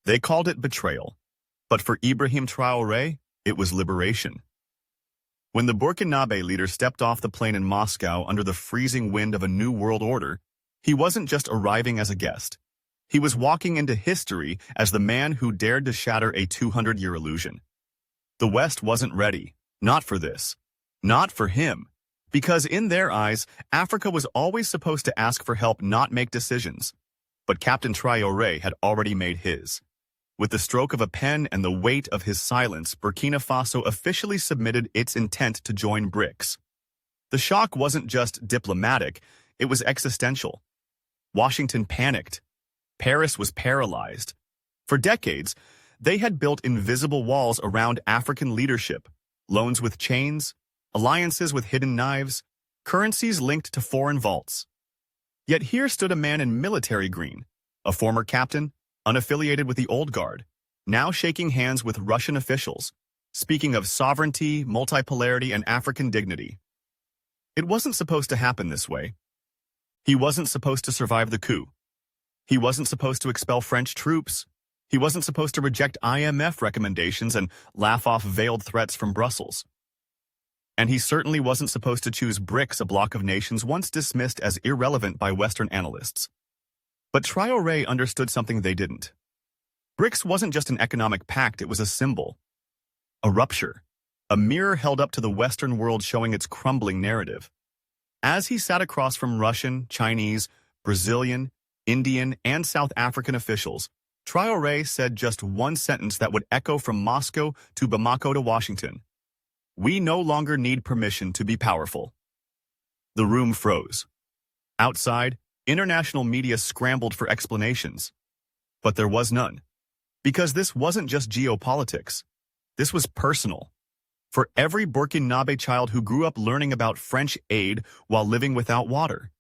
They called it betrayal. But for Ibrahim Traoré, it was liberation. When the Burkinabe leader stepped off the plane in Moscow under the freezing wind of a new world order, he wasn't just arriving as a guest. He was walking into history as the man who dared to shatter a 200-year illusion. The West wasn't ready, not for this, not for him, because in their eyes, Africa was always supposed to ask for help, not make decisions. But Captain Traoré had already made his. With the stroke of a pen and the weight of his silence, Burkina Faso officially submitted its intent to join BRICS. The shock wasn't just diplomatic, it was existential. Washington panicked. Paris was paralyzed. For decades, they had built invisible walls around African leadership, loans with chains, alliances with hidden knives, currencies linked to foreign vaults. Yet here stood a man in military green, a former captain, unaffiliated with the old guard, now shaking hands with Russian officials, speaking of sovereignty, multipolarity, and African dignity. It wasn't supposed to happen this way. He wasn't supposed to survive the coup. He wasn't supposed to expel French troops. He wasn't supposed to reject IMF recommendations and laugh off veiled threats from Brussels. And he certainly wasn't supposed to choose BRICS, a bloc of nations once dismissed as irrelevant by Western analysts. But Traoré understood something they didn't. BRICS wasn't just an economic pact, it was a symbol. A rupture. A mirror held up to the Western world showing its crumbling narrative. As he sat across from Russian, Chinese, Brazilian, Indian, and South African officials, Traoré said just one sentence that would echo from Moscow to Bamako to Washington. We no longer need permission to be powerful. The room froze. Outside, international media scrambled for explanations. But there was none. Because this wasn't just geopolitics. This was personal. For every Burkinabe child who grew up learning about French aid while living without water.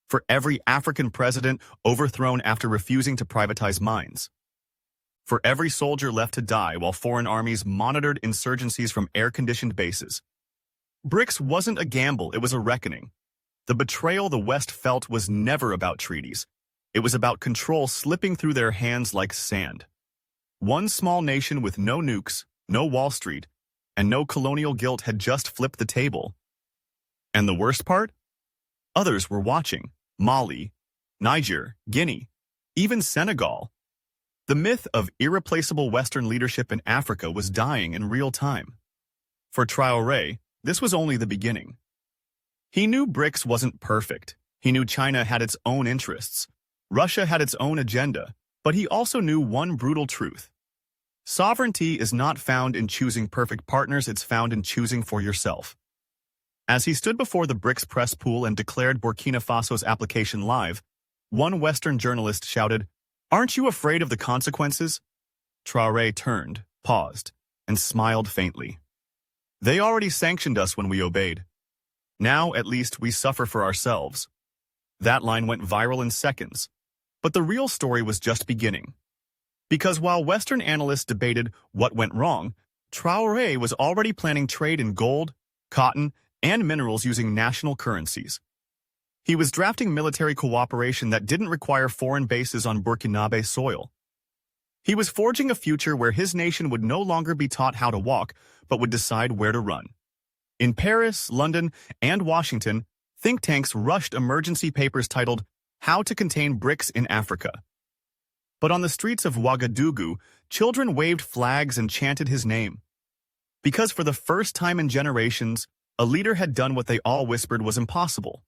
For every African president overthrown after refusing to privatize mines. For every soldier left to die while foreign armies monitored insurgencies from air-conditioned bases. BRICS wasn't a gamble, it was a reckoning. The betrayal the West felt was never about treaties. It was about control slipping through their hands like sand. One small nation with no nukes, no Wall Street, and no colonial guilt had just flipped the table. And the worst part? Others were watching. Mali, Niger, Guinea, even Senegal. The myth of irreplaceable Western leadership in Africa was dying in real time. For Traoré, this was only the beginning. He knew BRICS wasn't perfect. He knew China had its own interests. Russia had its own agenda. But he also knew one brutal truth. Sovereignty is not found in choosing perfect partners, it's found in choosing for yourself. As he stood before the BRICS press pool and declared Burkina Faso's application live, one Western journalist shouted, "Aren't you afraid of the consequences?" Traoré turned, paused, and smiled faintly. They already sanctioned us when we obeyed. Now, at least, we suffer for ourselves. That line went viral in seconds. But the real story was just beginning. Because while Western analysts debated what went wrong, Traoré was already planning trade in gold, cotton, and minerals using national currencies. He was drafting military cooperation that didn't require foreign bases on Burkinabe soil. He was forging a future where his nation would no longer be taught how to walk, but would decide where to run. In Paris, London, and Washington, think tanks rushed emergency papers titled, "How to Contain BRICS in Africa." But on the streets of Ouagadougou, children waved flags and chanted his name. Because for the first time in generations, a leader had done what they all whispered was impossible.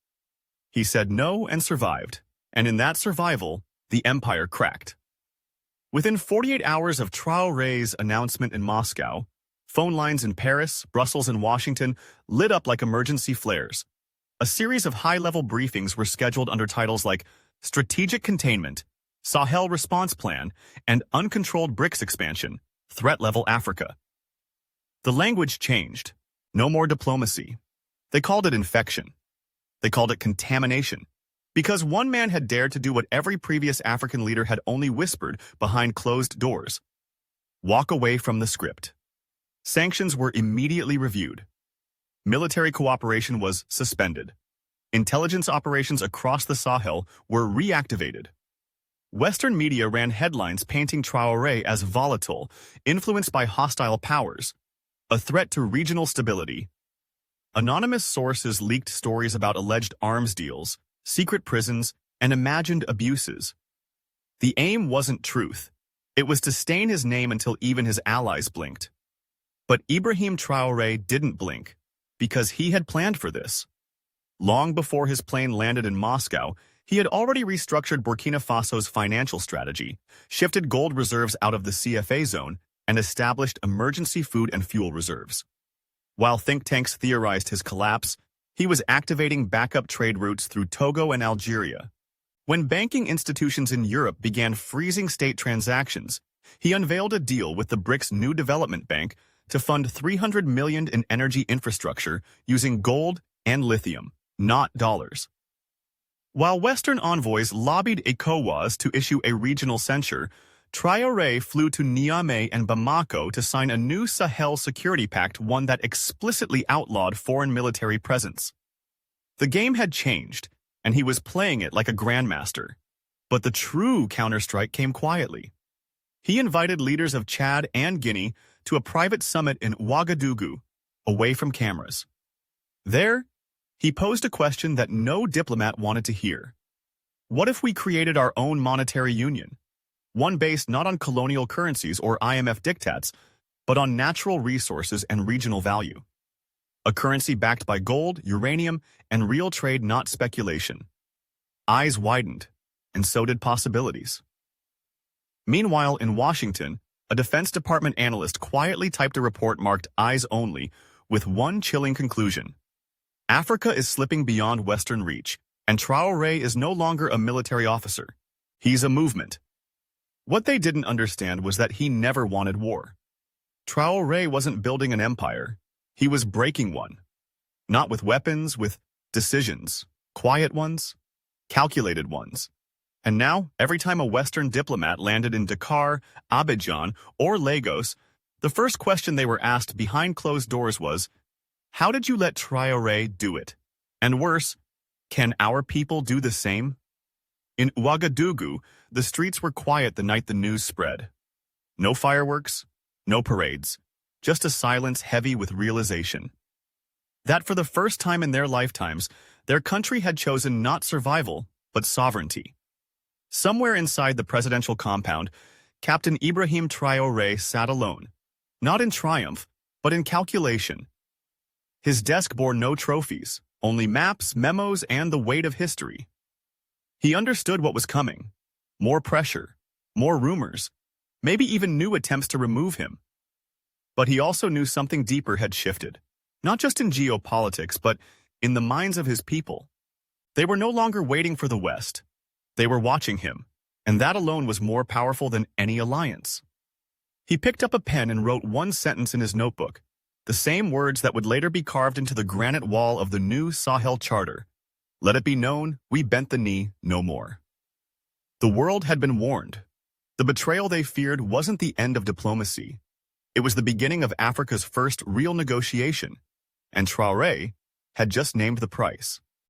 He said no and survived, and in that survival, the empire cracked. Within 48 hours of Traoré's announcement in Moscow, phone lines in Paris, Brussels, and Washington lit up like emergency flares. A series of high-level briefings were scheduled under titles like Strategic Containment, Sahel Response Plan, and Uncontrolled BRICS Expansion, Threat Level Africa. The language changed. No more diplomacy. They called it infection. They called it contamination. Because one man had dared to do what every previous African leader had only whispered behind closed doors. Walk away from the script. Sanctions were immediately reviewed. Military cooperation was suspended. Intelligence operations across the Sahel were reactivated. Western media ran headlines painting Traoré as volatile, influenced by hostile powers, a threat to regional stability. Anonymous sources leaked stories about alleged arms deals, secret prisons, and imagined abuses. The aim wasn't truth. It was to stain his name until even his allies blinked. But Ibrahim Traoré didn't blink, because he had planned for this. Long before his plane landed in Moscow, he had already restructured Burkina Faso's financial strategy, shifted gold reserves out of the CFA zone, and established emergency food and fuel reserves. While think tanks theorized his collapse, he was activating backup trade routes through Togo and Algeria. When banking institutions in Europe began freezing state transactions, he unveiled a deal with the BRICS New Development Bank to fund $300 million in energy infrastructure using gold and lithium, not dollars. While Western envoys lobbied ECOWAS to issue a regional censure, Traoré flew to Niamey and Bamako to sign a new Sahel Security Pact, one that explicitly outlawed foreign military presence. The game had changed, and he was playing it like a grandmaster. But the true counterstrike came quietly. He invited leaders of Chad and Guinea to a private summit in Ouagadougou, away from cameras. There, he posed a question that no diplomat wanted to hear. What if we created our own monetary union? One based not on colonial currencies or IMF diktats, but on natural resources and regional value. A currency backed by gold, uranium, and real trade, not speculation. Eyes widened, and so did possibilities. Meanwhile, in Washington, a Defense Department analyst quietly typed a report marked Eyes Only, with one chilling conclusion. Africa is slipping beyond Western reach, and Traoré is no longer a military officer. He's a movement. What they didn't understand was that he never wanted war. Traoré wasn't building an empire. He was breaking one. Not with weapons, with decisions. Quiet ones, calculated ones. And now, every time a Western diplomat landed in Dakar, Abidjan, or Lagos, the first question they were asked behind closed doors was, how did you let Traoré do it? And worse, can our people do the same? In Ouagadougou, the streets were quiet the night the news spread. No fireworks, no parades, just a silence heavy with realization. That for the first time in their lifetimes, their country had chosen not survival, but sovereignty. Somewhere inside the presidential compound, Captain Ibrahim Traoré sat alone, not in triumph, but in calculation. His desk bore no trophies, only maps, memos, and the weight of history. He understood what was coming. More pressure, more rumors, maybe even new attempts to remove him. But he also knew something deeper had shifted, not just in geopolitics, but in the minds of his people. They were no longer waiting for the West. They were watching him, and that alone was more powerful than any alliance. He picked up a pen and wrote one sentence in his notebook, the same words that would later be carved into the granite wall of the new Sahel Charter. Let it be known, we bent the knee no more. The world had been warned. The betrayal they feared wasn't the end of diplomacy. It was the beginning of Africa's first real negotiation, and Traoré had just named the price.